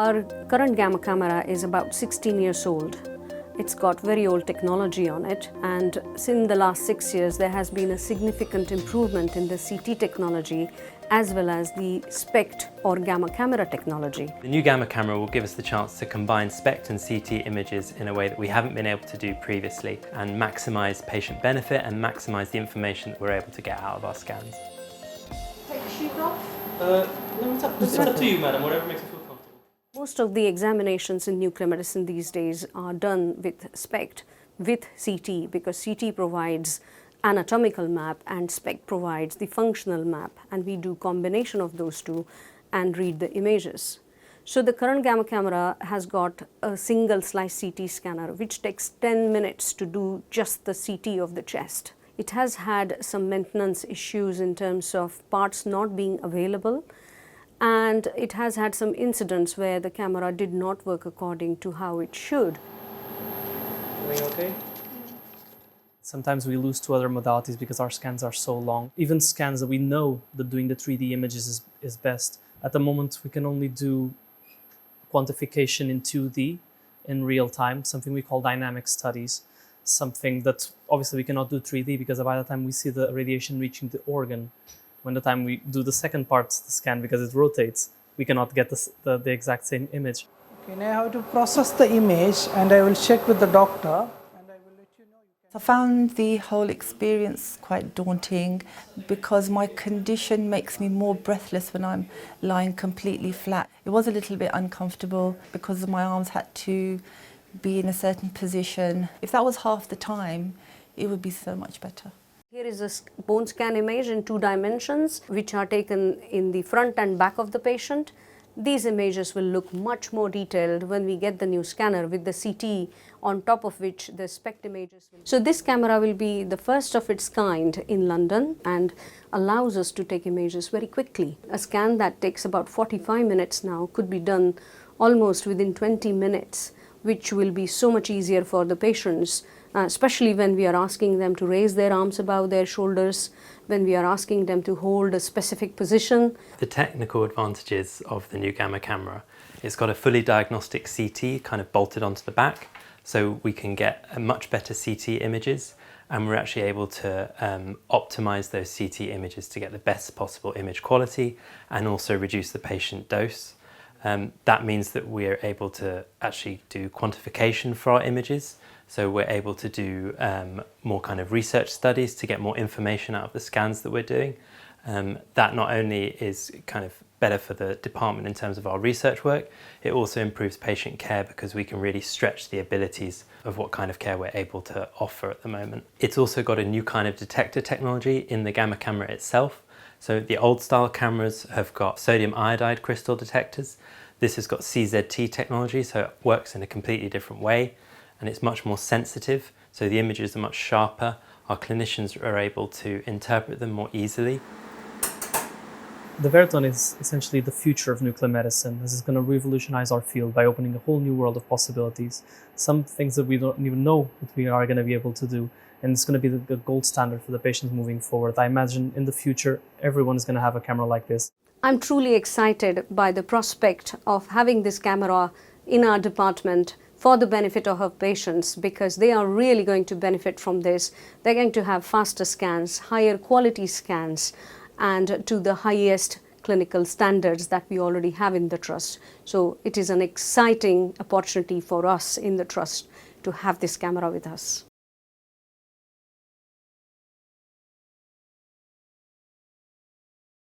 Our current gamma camera is about 16 years old. It's got very old technology on it, and in the last 6 years there has been a significant improvement in the CT technology as well as the SPECT or gamma camera technology. The new gamma camera will give us the chance to combine SPECT and CT images in a way that we haven't been able to do previously and maximise patient benefit and maximise the information that we're able to get out of our scans. Take the shoes off? No, it's up to you, madam, whatever makes you feel comfortable. Most of the examinations in nuclear medicine these days are done with SPECT, with CT, because CT provides anatomical map and SPECT provides the functional map, and we do combination of those two and read the images. So the current gamma camera has got a single slice CT scanner which takes 10 minutes to do just the CT of the chest. It has had some maintenance issues in terms of parts not being available, and it has had some incidents where the camera did not work according to how it should. Everything okay? Sometimes we lose to other modalities because our scans are so long. Even scans that we know that doing the 3D images is best. At the moment, we can only do quantification in 2D in real time, something we call dynamic studies, something that obviously we cannot do 3D because by the time we see the radiation reaching the organ, when the time we do the second part, the scan, because it rotates, we cannot get the exact same image. Okay, now I have to process the image and I will check with the doctor. I found the whole experience quite daunting because my condition makes me more breathless when I'm lying completely flat. It was a little bit uncomfortable because my arms had to be in a certain position. If that was half the time, it would be so much better. Here is a bone scan image in 2 dimensions which are taken in the front and back of the patient. These images will look much more detailed when we get the new scanner with the CT on top of which the SPECT images will. So this camera will be the first of its kind in London and allows us to take images very quickly. A scan that takes about 45 minutes now could be done almost within 20 minutes, which will be so much easier for the patients, especially when we are asking them to raise their arms above their shoulders, when we are asking them to hold a specific position. The technical advantages of the new gamma camera, it's got a fully diagnostic CT kind of bolted onto the back, so we can get a much better CT images, and we're actually able to optimize those CT images to get the best possible image quality and also reduce the patient dose. That means that we're able to actually do quantification for our images. So we're able to do more kind of research studies to get more information out of the scans that we're doing. That not only is kind of better for the department in terms of our research work, it also improves patient care because we can really stretch the abilities of what kind of care we're able to offer at the moment. It's also got a new kind of detector technology in the gamma camera itself. So the old style cameras have got sodium iodide crystal detectors. This has got CZT technology, so it works in a completely different way, and it's much more sensitive, so the images are much sharper. Our clinicians are able to interpret them more easily. The Veriton is essentially the future of nuclear medicine. This is going to revolutionize our field by opening a whole new world of possibilities. Some things that we don't even know that we are going to be able to do. And it's going to be the gold standard for the patients moving forward. I imagine in the future, everyone is going to have a camera like this. I'm truly excited by the prospect of having this camera in our department for the benefit of our patients, because they are really going to benefit from this. They're going to have faster scans, higher quality scans, and to the highest clinical standards that we already have in the trust. So it is an exciting opportunity for us in the trust to have this camera with us.